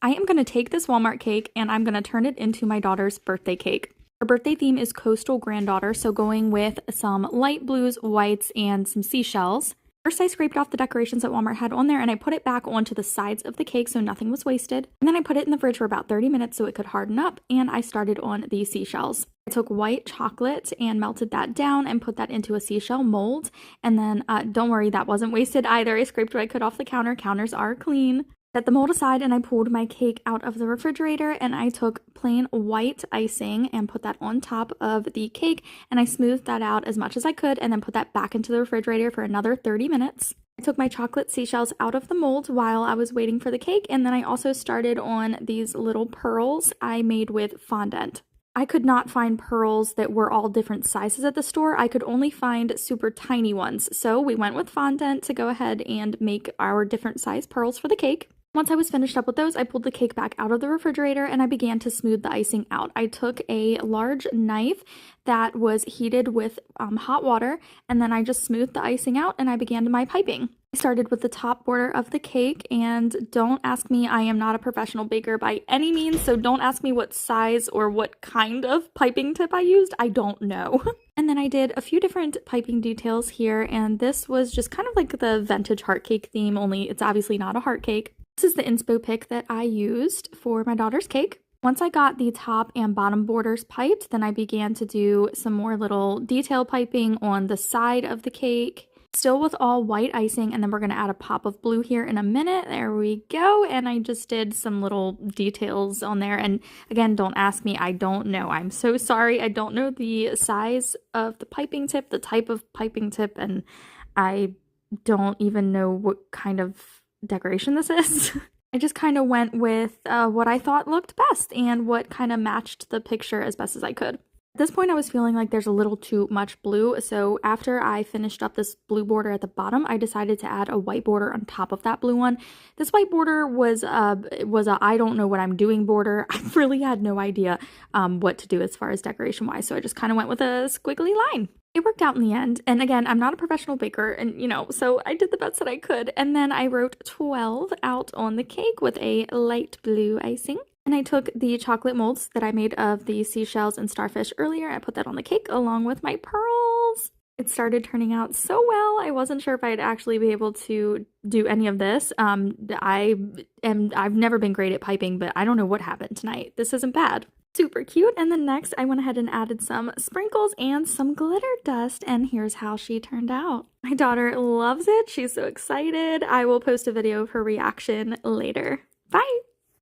I am going to take this Walmart cake and I'm going to turn it into my daughter's birthday cake. Her birthday theme is coastal granddaughter, so going with some light blues, whites, and some seashells. First, I scraped off the decorations that Walmart had on there and I put it back onto the sides of the cake so nothing was wasted. And then I put it in the fridge for about 30 minutes so it could harden up, and I started on the seashells. I took white chocolate and melted that down and put that into a seashell mold. And then, don't worry, that wasn't wasted either. I scraped what I could off the counter. Counters are clean. Set the mold aside and I pulled my cake out of the refrigerator and I took plain white icing and put that on top of the cake, and I smoothed that out as much as I could and then put that back into the refrigerator for another 30 minutes. I took my chocolate seashells out of the mold while I was waiting for the cake, and then I also started on these little pearls I made with fondant. I could not find pearls that were all different sizes at the store. I could only find super tiny ones. So we went with fondant to go ahead and make our different size pearls for the cake. Once I was finished up with those, I pulled the cake back out of the refrigerator and I began to smooth the icing out. I took a large knife that was heated with hot water, and then I just smoothed the icing out and I began my piping. I started with the top border of the cake, and don't ask me, I am not a professional baker by any means, so don't ask me what size or what kind of piping tip I used. I don't know. And then I did a few different piping details here, and this was just kind of like the vintage heart cake theme, only it's obviously not a heart cake. This is the inspo pick that I used for my daughter's cake. Once I got the top and bottom borders piped, then I began to do some more little detail piping on the side of the cake, still with all white icing, and then we're going to add a pop of blue here in a minute. There we go. And I just did some little details on there. And again, don't ask me. I don't know. I'm so sorry. I don't know the size of the piping tip, the type of piping tip, and I don't even know what kind of decoration this is. I just kind of went with what I thought looked best and what kind of matched the picture as best as I could. At this point, I was feeling like there's a little too much blue, so after I finished up this blue border at the bottom, I decided to add a white border on top of that blue one. This white border was a I don't know what I'm doing border. I really had no idea what to do as far as decoration-wise, so I just kind of went with a squiggly line. It worked out in the end, and again, I'm not a professional baker, and so I did the best that I could, and then I wrote 12 out on the cake with a light blue icing. And I took the chocolate molds that I made of the seashells and starfish earlier. I put that on the cake along with my pearls. It started turning out so well. I wasn't sure if I'd actually be able to do any of this. I've never been great at piping, but I don't know what happened tonight. This isn't bad. Super cute. And then next I went ahead and added some sprinkles and some glitter dust, and here's how she turned out. My daughter loves it. She's so excited. I will post a video of her reaction later. Bye!